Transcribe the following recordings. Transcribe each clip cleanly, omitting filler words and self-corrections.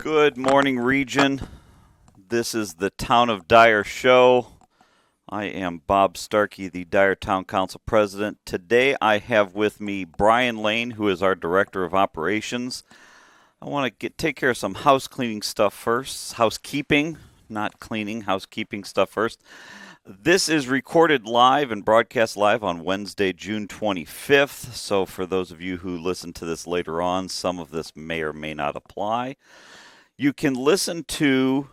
Good morning, region. This is the Town of Dyer Show. I am Bob Starkey, the Dyer Town Council President. Today I have with me Brian Lane, who is our Director of Operations. I want to take care of some house cleaning stuff first. Housekeeping, not cleaning, housekeeping stuff first. This is recorded live and broadcast live on Wednesday, June 25th. So for those of you who listen to this later on, some of this may or may not apply. You can listen to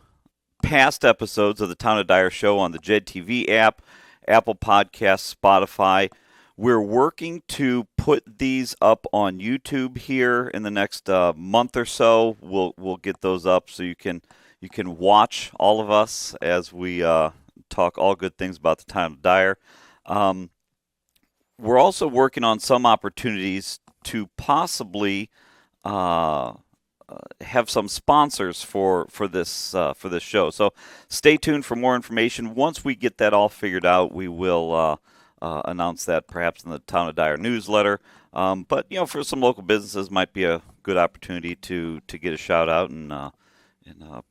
past episodes of the Town of Dyer Show on the JED TV app, Apple Podcasts, Spotify. We're working to put these up on YouTube here in the next month or so. We'll get those up so you can watch all of us as we talk all good things about the Town of Dyer. We're also working on some opportunities to possibly have some sponsors for this show. So stay tuned for more information. Once we get that all figured out, we will announce that perhaps in the Town of Dyer newsletter. But for some local businesses, might be a good opportunity to get a shout out and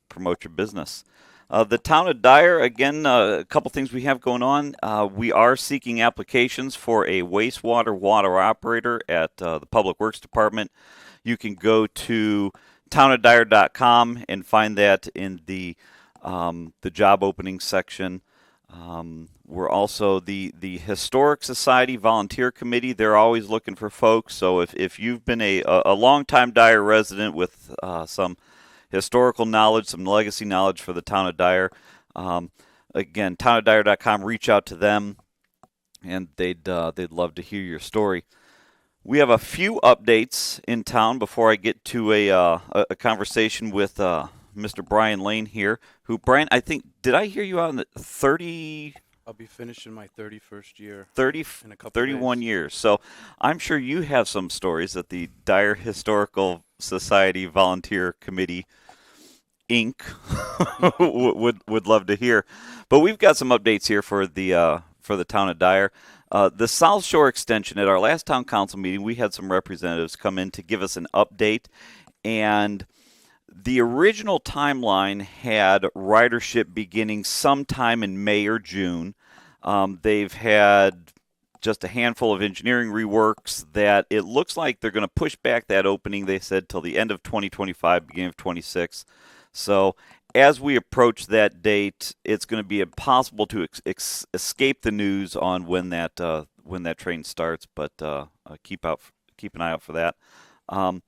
promote your business. The Town of Dyer, again, a couple things we have going on. We are seeking applications for a wastewater water operator at the Public Works Department. You can go to townofdyer.com and find that in the job opening section. We're also the Historic Society Volunteer Committee. They're always looking for folks. So if you've been a longtime Dyer resident with some historical knowledge, some legacy knowledge for the Town of Dyer, again, townofdyer.com, reach out to them, and they'd love to hear your story. We have a few updates in town before I get to a conversation with Mr. Brian Lane here. Who, Brian, I think, did I hear you on the 30? I'll be finishing my 31st year 31 years. So I'm sure you have some stories that the Dyer Historical Society Volunteer Committee, Inc. would love to hear. But we've got some updates here for the Town of Dyer. The South Shore Extension, at our last town council meeting, we had some representatives come in to give us an update, and the original timeline had ridership beginning sometime in May or June. They've had just a handful of engineering reworks that it looks like they're going to push back that opening, they said, till the end of 2025, beginning of 26. So as we approach that date, it's going to be impossible to escape the news on when that train starts, but keep an eye out for that. I'm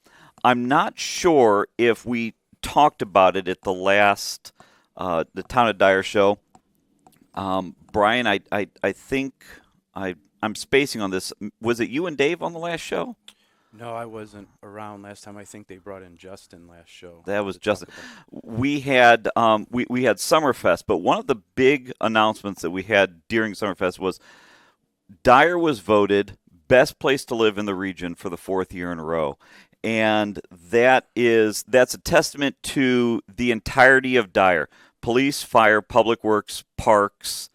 not sure if we talked about it at the last the Town of Dyer show. Brian, I think I'm spacing on this. Was it you and Dave on the last show? No, I wasn't around last time. I think they brought in Justin last show. That was Justin. We had we had Summerfest, but one of the big announcements that we had during Summerfest was Dyer was voted best place to live in the region for the fourth year in a row. And that's a testament to the entirety of Dyer. Police, fire, public works, parks,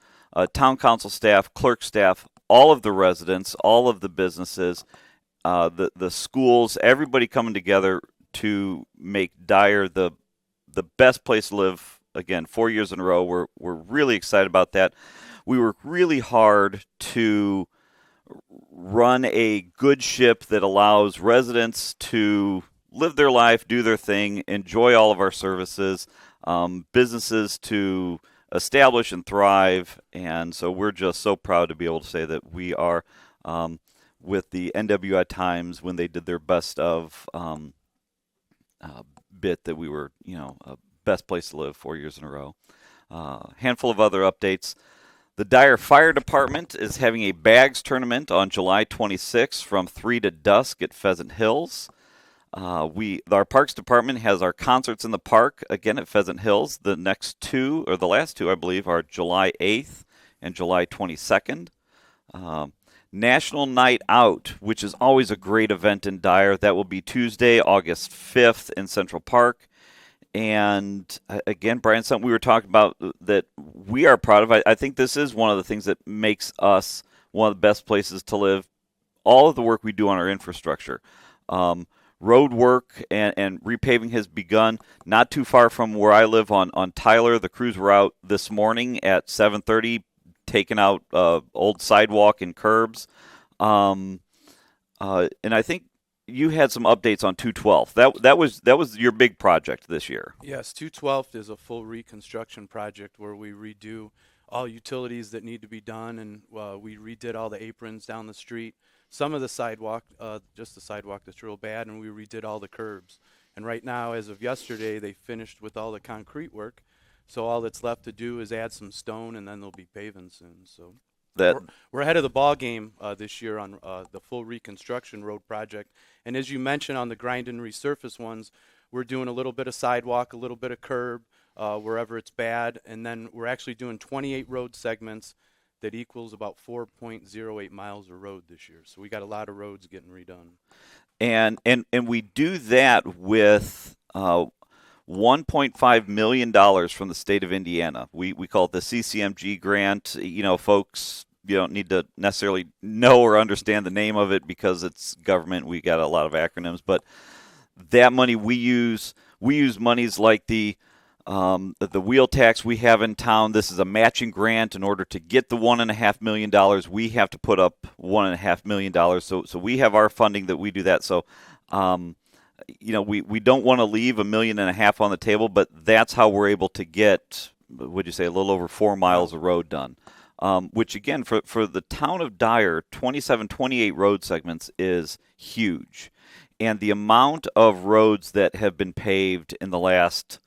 town council staff, clerk staff, all of the residents, all of the businesses, the schools, everybody coming together to make Dyer the best place to live, again, 4 years in a row. We're really excited about that. We work really hard to run a good ship that allows residents to live their life, do their thing, enjoy all of our services, businesses to establish and thrive. And so we're just so proud to be able to say that we are with the NWI Times, when they did their best of bit, that we were, a best place to live 4 years in a row. Handful of other updates. The Dyer Fire Department is having a bags tournament on July 26th from 3 to dusk at Pheasant Hills. Our Parks Department has our concerts in the park, again at Pheasant Hills. The next two, or the last two, I believe, are July 8th and July 22nd. National Night Out, which is always a great event in Dyer. That will be Tuesday, August 5th in Central Park. And again, Brian, something we were talking about that we are proud of. I think this is one of the things that makes us one of the best places to live. All of the work we do on our infrastructure. road work and repaving has begun. Not too far from where I live on Tyler. The crews were out this morning at 7:30, taking out old sidewalk and curbs. And I think you had some updates on 212. That was your big project this year. Yes, 212th is a full reconstruction project where we redo all utilities that need to be done, and we redid all the aprons down the street. Some of the sidewalk, just the sidewalk that's real bad, and we redid all the curbs. And right now, as of yesterday, they finished with all the concrete work. So all that's left to do is add some stone, and then they'll be paving soon. So That we're ahead of the ball game this year on the full reconstruction road project. And as you mentioned on the grind and resurface ones, we're doing a little bit of sidewalk, a little bit of curb wherever it's bad, and then we're actually doing 28 road segments that equals about 4.08 miles of road this year. So we got a lot of roads getting redone. and we do that with $1.5 million from the state of Indiana. We call it the CCMG grant. Folks, you don't need to necessarily know or understand the name of it because it's government. We got a lot of acronyms, but that money we use monies like the wheel tax we have in town. This is a matching grant. In order to get the $1.5 million, we have to put up $1.5 million. So we have our funding that we do that. So, we don't want to leave $1.5 million on the table, but that's how we're able to get, would you say, a little over 4 miles of road done. Which again, for the town of Dyer, 27, 28 road segments is huge. And the amount of roads that have been paved in the last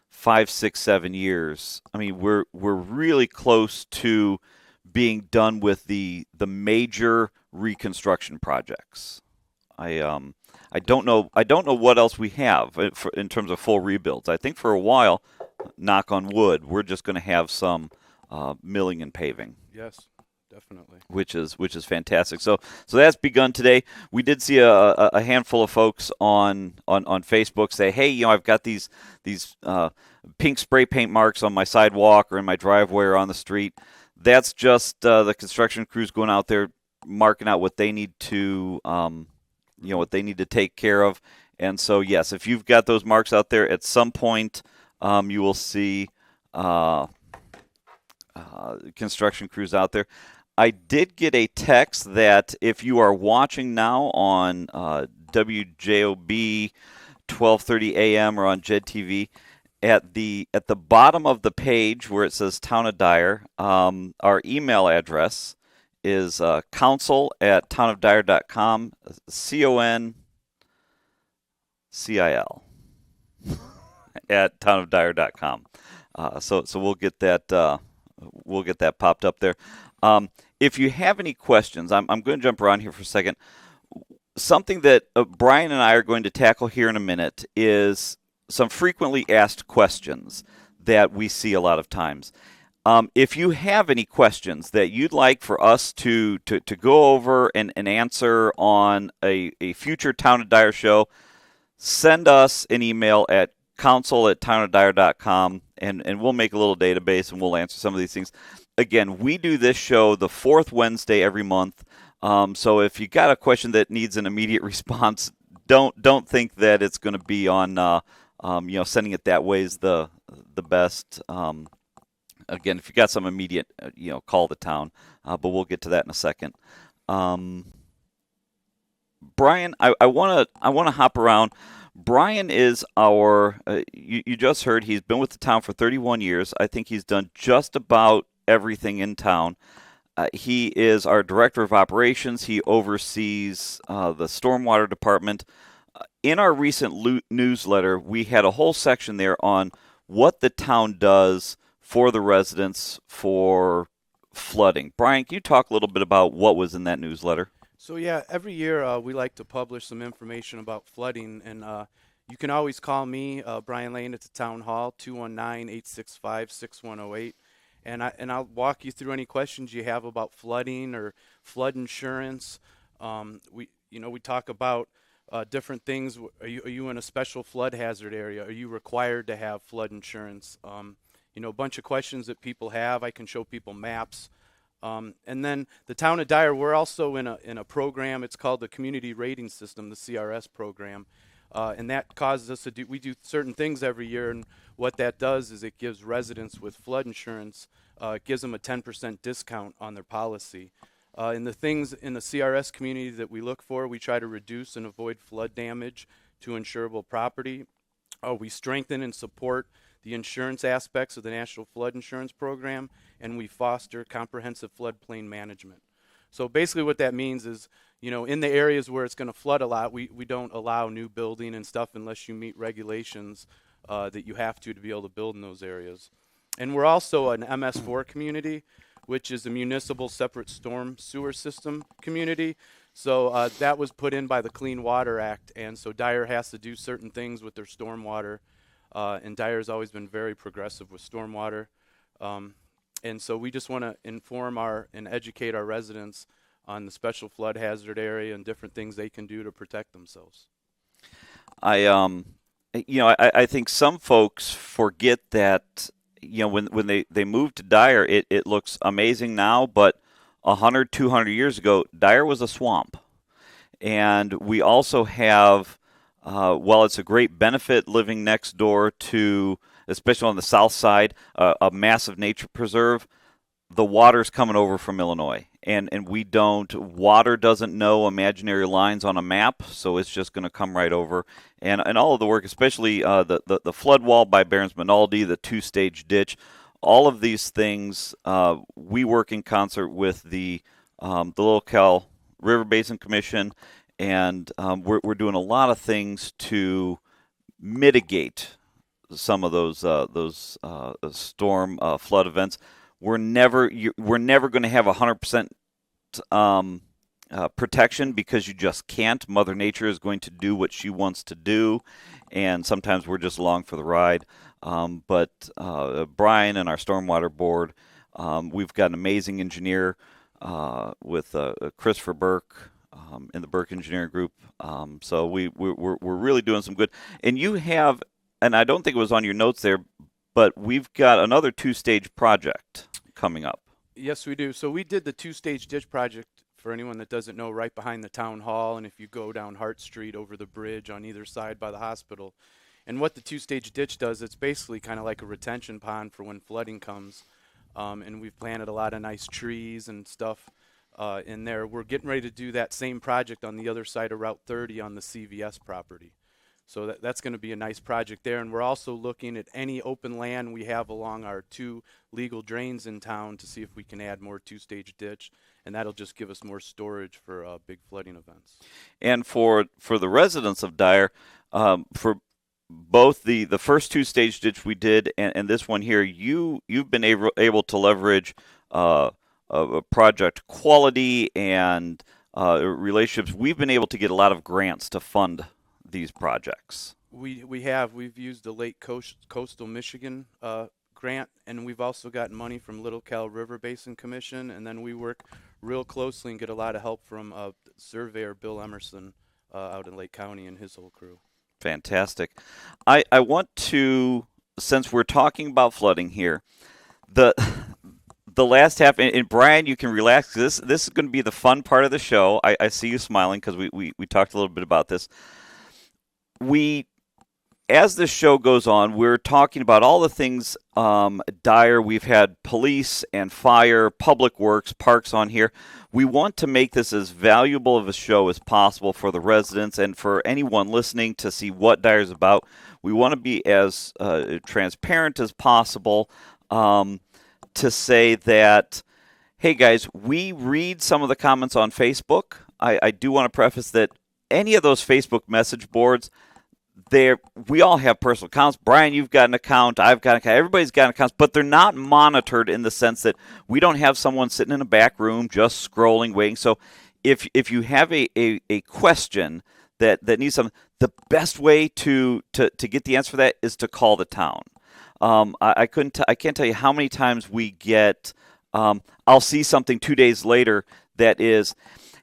5, 6, 7 years, I mean, we're really close to being done with the major reconstruction projects. I don't know what else we have in terms of full rebuilds. I think for a while, knock on wood, we're just going to have some milling and paving. Yes, definitely. Which is fantastic. So that's begun today. We did see a handful of folks on Facebook say, hey, I've got these pink spray paint marks on my sidewalk or in my driveway or on the street. That's just the construction crews going out there marking out what they need to what they need to take care of. And so yes, if you've got those marks out there, at some point you will see construction crews out there. I did get a text that if you are watching now on WJOB 12:30 a.m. or on JED TV, at the bottom of the page where it says Town of Dyer, our email address is council@townofdyer.com, CONCIL at townofdyer.com. So we'll get that popped up there. If you have any questions, I'm going to jump around here for a second. Something that Brian and I are going to tackle here in a minute is some frequently asked questions that we see a lot of times. If you have any questions that you'd like for us to go over and answer on a future Town of Dyer show, send us an email at council@townofdyer.com, and we'll make a little database and we'll answer some of these things. Again, we do this show the fourth Wednesday every month. So if you got a question that needs an immediate response, don't think that it's going to be on sending it that way is the best. Again, if you got some immediate, call the town. But we'll get to that in a second. Brian, I want to hop around. Brian is our, you just heard, he's been with the town for 31 years. I think he's done just about everything in town. He is our director of operations. He oversees the stormwater department. In our recent newsletter, we had a whole section there on what the town does for the residents for flooding. Brian, can you talk a little bit about what was in that newsletter? So yeah, every year we like to publish some information about flooding, and you can always call me, Brian Lane, at the town hall, 219-865-6108, and I'll walk you through any questions you have about flooding or flood insurance. We talk about different things. Are you in a special flood hazard area? Are you required to have flood insurance? A bunch of questions that people have. I can show people maps And then the town of Dyer, we're also in a program. It's called the Community Rating System, the CRS program, and that causes us to we do certain things every year. And what that does is it gives residents with flood insurance, it gives them a 10% discount on their policy. And the things in the CRS community that we look for, we try to reduce and avoid flood damage to insurable property. We strengthen and support the insurance aspects of the National Flood Insurance Program, and we foster comprehensive floodplain management. So basically what that means is, in the areas where it's going to flood a lot, we don't allow new building and stuff unless you meet regulations that you have to be able to build in those areas. And we're also an MS4 community, which is a municipal separate storm sewer system community. So that was put in by the Clean Water Act, and so Dyer has to do certain things with their stormwater. And Dyer's always been very progressive with stormwater. And so we just want to inform and educate our residents on the special flood hazard area and different things they can do to protect themselves. I think some folks forget that, when they move to Dyer, it looks amazing now, but 100, 200 years ago, Dyer was a swamp. And we also have, while it's a great benefit living next door to, especially on the south side, a massive nature preserve, the water's coming over from Illinois. And water doesn't know imaginary lines on a map, so it's just going to come right over. And all of the work, especially the flood wall by Barron's Minaldi, the two-stage ditch, all of these things, we work in concert with the Little Cal River Basin Commission, and we're doing a lot of things to mitigate some of those storm flood events. We're never going to have 100% protection because you just can't. Mother Nature is going to do what she wants to do, and sometimes we're just along for the ride. But Brian and our Stormwater Board, we've got an amazing engineer with Christopher Burke in the Burke Engineering Group. So we're really doing some good. And you have, and I don't think it was on your notes there, but we've got another two-stage project coming up. Yes, we do. So we did the two-stage ditch project, for anyone that doesn't know, right behind the town hall, and if you go down Hart Street over the bridge on either side by the hospital. And what the two-stage ditch does, it's basically kind of like a retention pond for when flooding comes. And we've planted a lot of nice trees and stuff in there. We're getting ready to do that same project on the other side of Route 30 on the CVS property. So that's going to be a nice project there. And we're also looking at any open land we have along our two legal drains in town to see if we can add more two-stage ditch. And that'll just give us more storage for big flooding events. And for the residents of Dyer, for both the first two-stage ditch we did and this one here, you've been able to leverage a project quality and relationships. We've been able to get a lot of grants to fund these projects. We've used the Lake Coastal Michigan grant, and we've also gotten money from Little Cal River Basin Commission, and then we work real closely and get a lot of help from surveyor Bill Emerson out in Lake County and his whole crew. Fantastic. I want to, since we're talking about flooding here, the last half, and Brian, you can relax. This is going to be the fun part of the show. I see you smiling because we talked a little bit about this. As this show goes on, we're talking about all the things Dyer. We've had police and fire, public works, parks on here. We want to make this as valuable of a show as possible for the residents and for anyone listening to see what Dyer's about. We want to be as transparent as possible to say that, hey guys, we read some of the comments on Facebook. I do want to preface that any of those Facebook message boards, we all have personal accounts. Brian, you've got an account. I've got an account. Everybody's got accounts, but they're not monitored in the sense that we don't have someone sitting in a back room just scrolling, waiting. So if you have a question that needs something, the best way to get the answer for that is to call the town. I can't tell you how many times we get. I'll see something 2 days later that is,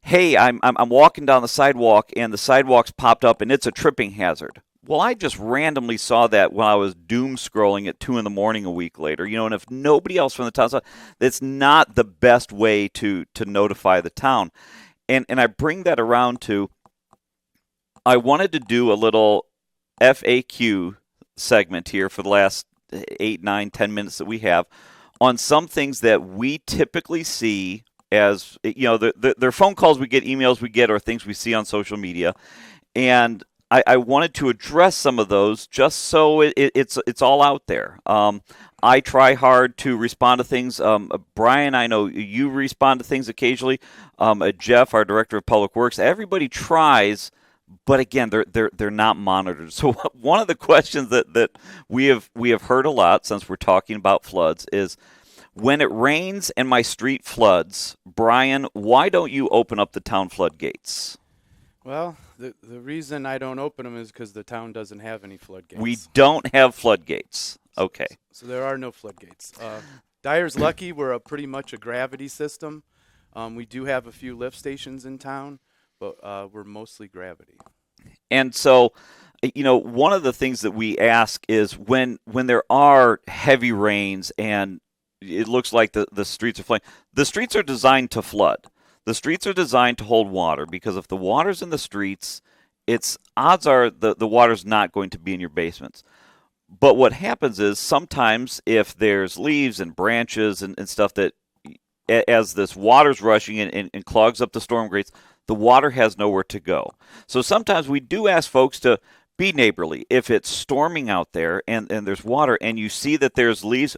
hey, I'm walking down the sidewalk and the sidewalk's popped up and it's a tripping hazard. Well, I just randomly saw that when I was doom scrolling at 2 in the morning a week later. And if nobody else from the town saw, that's not the best way to notify the town. And I bring that around to I wanted to do a little FAQ segment here for the last 8, 9, 10 minutes that we have on some things that we typically see as they're phone calls we get, emails we get, or things we see on social media. And I wanted to address some of those just so it's all out there. I try hard to respond to things. Brian, I know you respond to things occasionally. Jeff, our director of public works, everybody tries, but again, they're not monitored. So one of the questions that we have heard a lot since we're talking about floods is, when it rains and my street floods, Brian, why don't you open up the town floodgates? Well, the reason I don't open them is because the town doesn't have any floodgates. We don't have floodgates. Okay. So there are no floodgates. Dyer's lucky. We're pretty much a gravity system. We do have a few lift stations in town, but we're mostly gravity. And so, one of the things that we ask is when there are heavy rains and it looks like the streets are flooding, the streets are designed to flood. The streets are designed to hold water, because if the water's in the streets, odds are the water's not going to be in your basements. But what happens is sometimes if there's leaves and branches and stuff that, as this water's rushing and clogs up the storm grates, the water has nowhere to go. So sometimes we do ask folks to be neighborly. If it's storming out there and there's water and you see that there's leaves,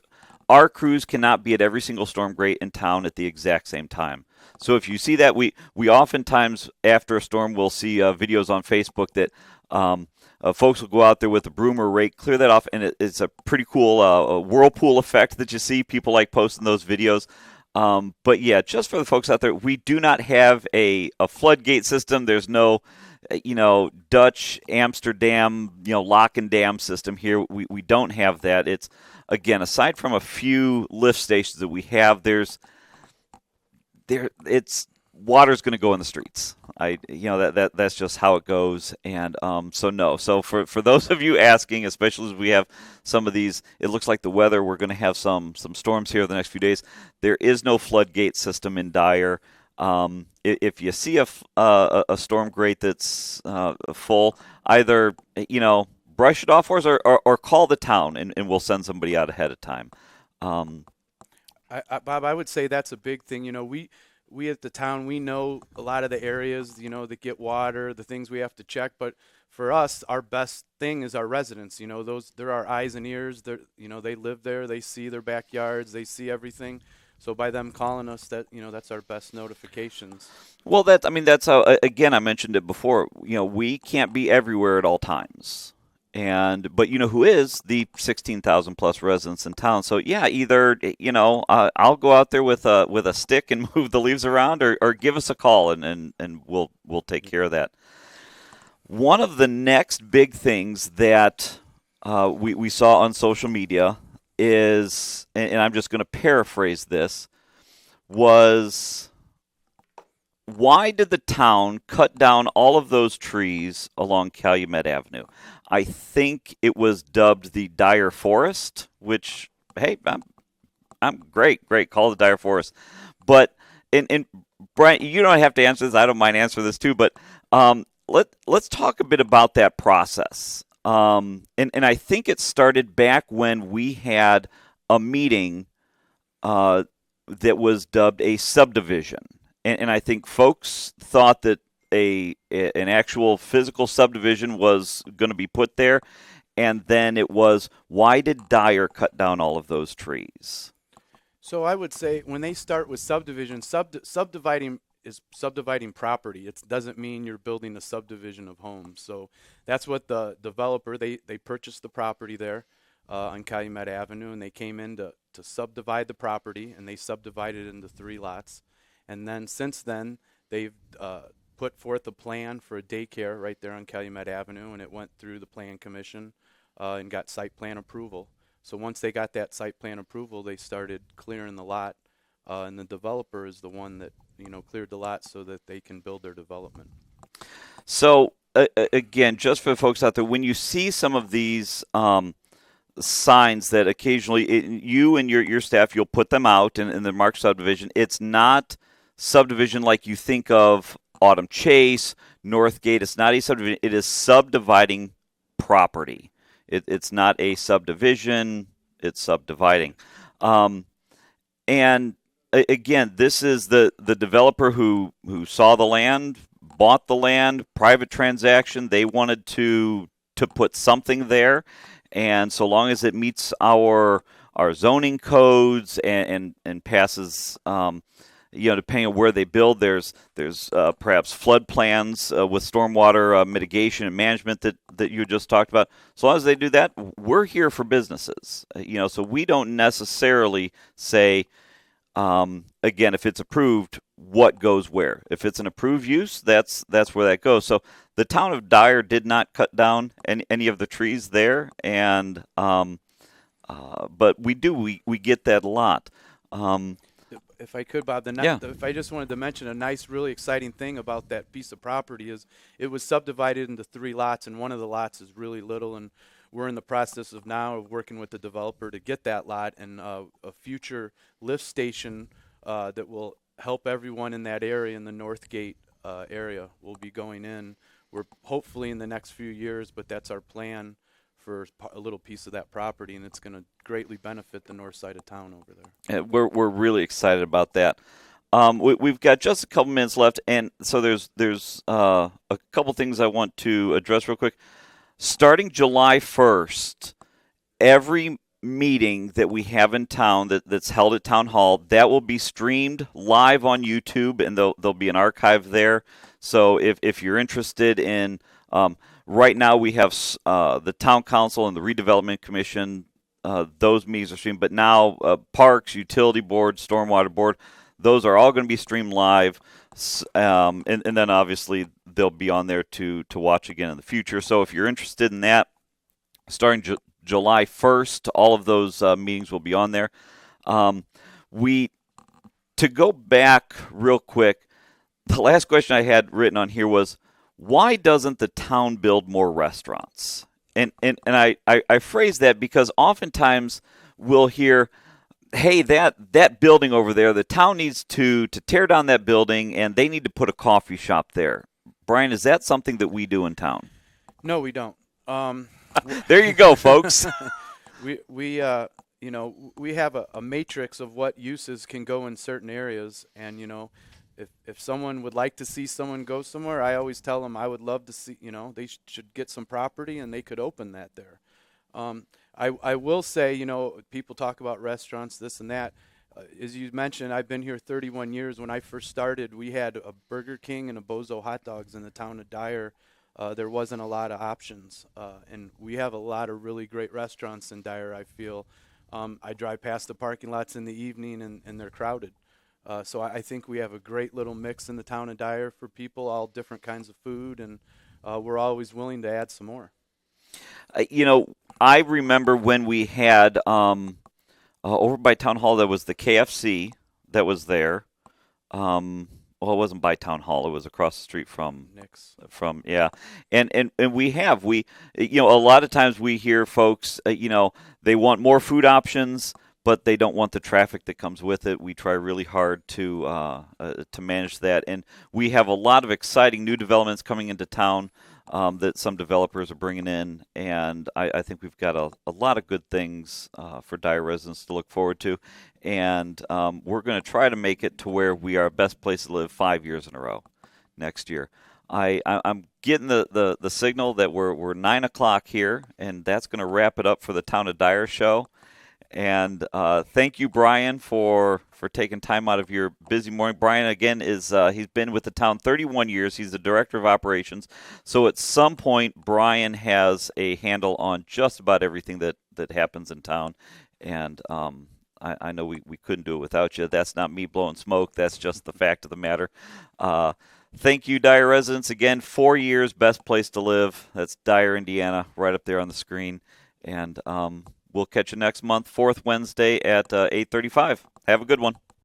our crews cannot be at every single storm grate in town at the exact same time. So if you see that, we oftentimes, after a storm, we'll see videos on Facebook that folks will go out there with a broom or rake, clear that off, and it's a pretty cool whirlpool effect that you see. People like posting those videos. But yeah, just for the folks out there, we do not have a floodgate system. There's no, Dutch, Amsterdam, lock and dam system here. We don't have that. It's, again, aside from a few lift stations that we have, water's going to go in the streets. That's just how it goes. And so for those of you asking, especially as we have some of these, it looks like the weather, we're going to have some storms here the next few days. There is no floodgate system in Dyer. If you see a storm grate that's full, either brush it off for us or call the town and we'll send somebody out ahead of time. Bob, I would say that's a big thing. We at the town, we know a lot of the areas, that get water, the things we have to check. But for us, our best thing is our residents. They're our eyes and ears. They live there. They see their backyards. They see everything. So by them calling us, that's our best notifications. Well, that's how, again, I mentioned it before. We can't be everywhere at all times. But who is the 16,000 plus residents in town? So yeah, either I'll go out there with a stick and move the leaves around, or give us a call and we'll take care of that. One of the next big things that we saw on social media is, and I'm just going to paraphrase this, was, why did the town cut down all of those trees along Calumet Avenue? I think it was dubbed the Dyer Forest, which, hey, I'm great. Call it the Dyer Forest. But, and Brian, you don't have to answer this. I don't mind answering this too. But let's talk a bit about that process. And I think it started back when we had a meeting that was dubbed a subdivision. And I think folks thought that an actual physical subdivision was going to be put there, and then it was, why did Dyer cut down all of those trees? So I would say when they start with subdivision, subdividing is subdividing property. It doesn't mean you're building a subdivision of homes. So that's what the developer, they purchased the property there on Calumet Avenue, and they came in to subdivide the property, and they subdivided it into 3 lots. And then since then, they've put forth a plan for a daycare right there on Calumet Avenue, and it went through the plan commission and got site plan approval. So once they got that site plan approval, they started clearing the lot, and the developer is the one that cleared the lot so that they can build their development. So again, just for the folks out there, when you see some of these signs that occasionally you and your staff, you'll put them out in the Mark subdivision. It's not subdivision like you think of Autumn Chase, Northgate. It's not a subdivision. It is subdividing property. It's not a subdivision. It's subdividing. And again, this is the developer who saw the land, bought the land, private transaction. They wanted to put something there. And so long as it meets our zoning codes and passes, depending on where they build, there's perhaps flood plans with stormwater mitigation and management that you just talked about. So long as they do that, we're here for businesses. So we don't necessarily say, again, if it's approved, what goes where. If it's an approved use, that's where that goes. So the town of Dyer did not cut down any of the trees there, and but we get that a lot. If I could, Bob, if I just wanted to mention a nice, really exciting thing about that piece of property is it was subdivided into 3 lots, and one of the lots is really little, and we're in the process of working with the developer to get that lot, and a future lift station that will help everyone in that area, in the Northgate area, will be going in. We're hopefully in the next few years, but that's our plan for a little piece of that property, and it's going to greatly benefit the north side of town over there. We're really excited about that. We've got just a couple minutes left, and so there's a couple things I want to address real quick. Starting July 1st, every meeting that we have in town that's held at Town Hall, that will be streamed live on YouTube, and there'll be an archive there. So if you're interested in, right now we have the Town Council and the Redevelopment Commission, those meetings are streamed, but now Parks, Utility Board, Stormwater Board, those are all going to be streamed live, and then obviously they'll be on there to watch again in the future. So if you're interested in that, starting July 1st, all of those meetings will be on there. To go back real quick, the last question I had written on here was, why doesn't the town build more restaurants? And I phrase that because oftentimes we'll hear, hey, that building over there, the town needs to tear down that building and they need to put a coffee shop there. Brian, is that something that we do in town? No, we don't. There you go, folks. we have a matrix of what uses can go in certain areas, and if someone would like to see someone go somewhere, I always tell them I would love to see, they should get some property and they could open that there. I will say, people talk about restaurants, this and that. As you mentioned, I've been here 31 years. When I first started, we had a Burger King and a Bozo hot dogs in the town of Dyer. There wasn't a lot of options, and we have a lot of really great restaurants in Dyer, I feel. I drive past the parking lots in the evening, and they're crowded. So I think we have a great little mix in the town of Dyer for people, all different kinds of food, and we're always willing to add some more. I remember when we had over by Town Hall, there was the KFC that was there. Well, it wasn't by Town Hall; it was across the street from Nick's. And a lot of times we hear folks, they want more food options, but they don't want the traffic that comes with it. We try really hard to manage that, and we have a lot of exciting new developments coming into town that some developers are bringing in, and I think we've got a lot of good things for Dyer residents to look forward to, and we're going to try to make it to where we are best place to live 5 years in a row next year. I'm getting the signal that we're 9 o'clock here, and that's going to wrap it up for the Town of Dyer Show. And thank you, Brian, for taking time out of your busy morning. Brian, again, he's been with the town 31 years. He's the director of operations. So at some point, Brian has a handle on just about everything that happens in town. And I know we couldn't do it without you. That's not me blowing smoke. That's just the fact of the matter. Thank you, Dyer residents. Again, 4 years, best place to live. That's Dyer, Indiana, right up there on the screen. And we'll catch you next month, fourth Wednesday at 8:35. Have a good one.